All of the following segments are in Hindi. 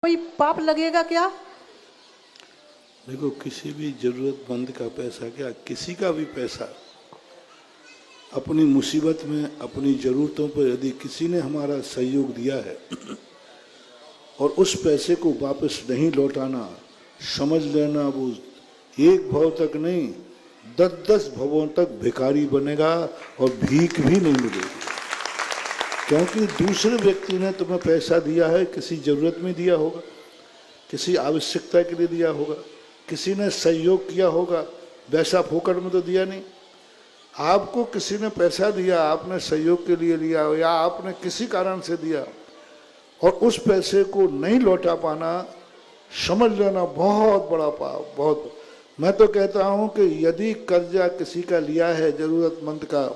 कोई पाप लगेगा क्या? देखो, किसी भी जरूरतमंद का पैसा, क्या किसी का भी पैसा, अपनी मुसीबत में, अपनी ज़रूरतों पर यदि किसी ने हमारा सहयोग दिया है और उस पैसे को वापस नहीं लौटाना, समझ लेना वो एक भव तक नहीं 10-10 भवों तक भिखारी बनेगा और भीख भी नहीं मिलेगी। क्योंकि दूसरे व्यक्ति ने तुम्हें पैसा दिया है, किसी ज़रूरत में दिया होगा, किसी आवश्यकता के लिए दिया होगा, किसी ने सहयोग किया होगा, वैसा फोकट में तो दिया नहीं। आपको किसी ने पैसा दिया, आपने सहयोग के लिए लिया या आपने किसी कारण से दिया और उस पैसे को नहीं लौटा पाना, समझ लेना बहुत बड़ा पाप। बहुत, मैं तो कहता हूँ कि यदि कर्जा किसी का लिया है जरूरतमंद का,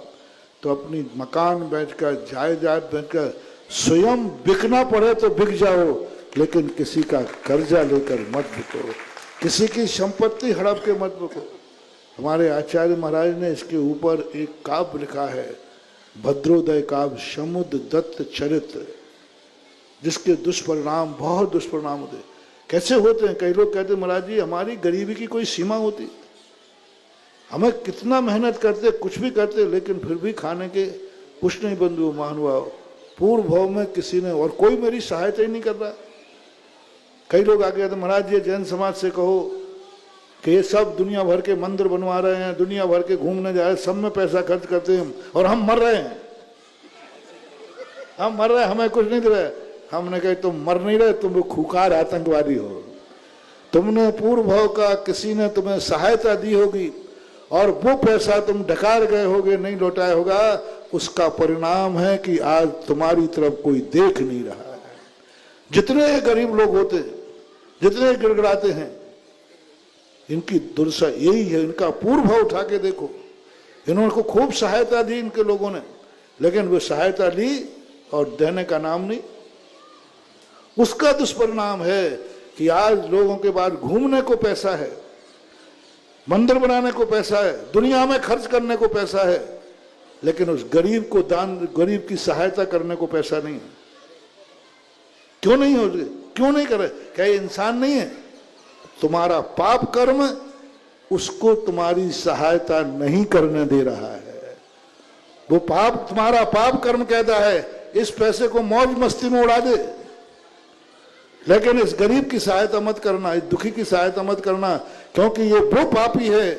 तो अपनी मकान बैठकर, जायदाद बैठकर, स्वयं बिकना पड़े तो बिक जाओ, लेकिन किसी का कर्जा लेकर मत बिको, किसी की संपत्ति हड़प के मत बिको। हमारे आचार्य महाराज ने इसके ऊपर एक काव्य लिखा है, भद्रोदय काव्य, समुद्र दत्त चरित्र, जिसके दुष्परिणाम, बहुत दुष्परिणाम होते। कैसे होते हैं? कई लोग कहते महाराज जी हमारी गरीबी की कोई सीमा होती, हमें कितना मेहनत करते, कुछ भी करते, लेकिन फिर भी खाने के कुछ नहीं बंधु महानुभाव, पूर्व भाव में किसी ने, और कोई मेरी सहायता ही नहीं कर रहा। कई लोग आगे कहते महाराज जी जैन समाज से कहो कि ये सब दुनिया भर के मंदिर बनवा रहे हैं, दुनिया भर के घूमने जा रहे हैं, सब में पैसा खर्च करते हैं और हम मर रहे हैं, हम मर रहे हैं, हमें कुछ नहीं दे रहे। हमने कहा तुम मर नहीं रहे, तुम खुखार आतंकवादी हो, तुमने पूर्व भाव का किसी ने तुम्हें सहायता दी होगी और वो पैसा तुम डकार गए होगे, नहीं लौटाया होगा, उसका परिणाम है कि आज तुम्हारी तरफ कोई देख नहीं रहा है। जितने गरीब लोग होते, जितने गिड़गिड़ाते हैं, इनकी दुर्दशा यही है। इनका पूर्व भाव उठा के देखो, इन्होंने को खूब सहायता दी इनके लोगों ने, लेकिन वो सहायता ली और देने का नाम नहीं। उसका दुष्परिणाम है कि आज लोगों के पास घूमने को पैसा है, मंदिर बनाने को पैसा है, दुनिया में खर्च करने को पैसा है, लेकिन उस गरीब को दान, गरीब की सहायता करने को पैसा नहीं है। क्यों नहीं हो, क्यों नहीं करे? क्या ये इंसान नहीं है? तुम्हारा पाप कर्म उसको तुम्हारी सहायता नहीं करने दे रहा है। वो पाप, तुम्हारा पाप कर्म कहता है इस पैसे को मौज मस्ती में उड़ा दे, लेकिन इस गरीब की सहायता मत करना, इस दुखी की सहायता मत करना, क्योंकि ये वो पापी है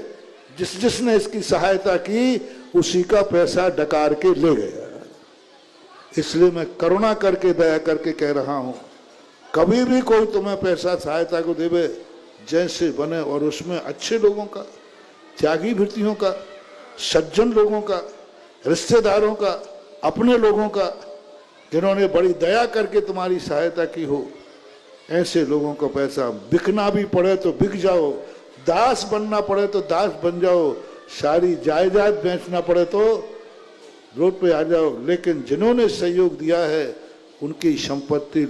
जिसने इसकी सहायता की, उसी का पैसा डकार के ले गया। इसलिए मैं करुणा करके, दया करके कह रहा हूं, कभी भी कोई तुम्हें पैसा सहायता को देवे, जैसे बने, और उसमें अच्छे लोगों का, त्यागी वृत्तियों का, सज्जन लोगों का, रिश्तेदारों का, अपने लोगों का, जिन्होंने बड़ी दया करके तुम्हारी सहायता की हो, ऐसे लोगों का पैसा, बिकना भी पड़े तो बिक जाओ, दास बनना पड़े तो दास बन जाओ, सारी जायदाद बेचना पड़े तो रोड पे आ जाओ, लेकिन जिन्होंने सहयोग दिया है उनकी संपत्ति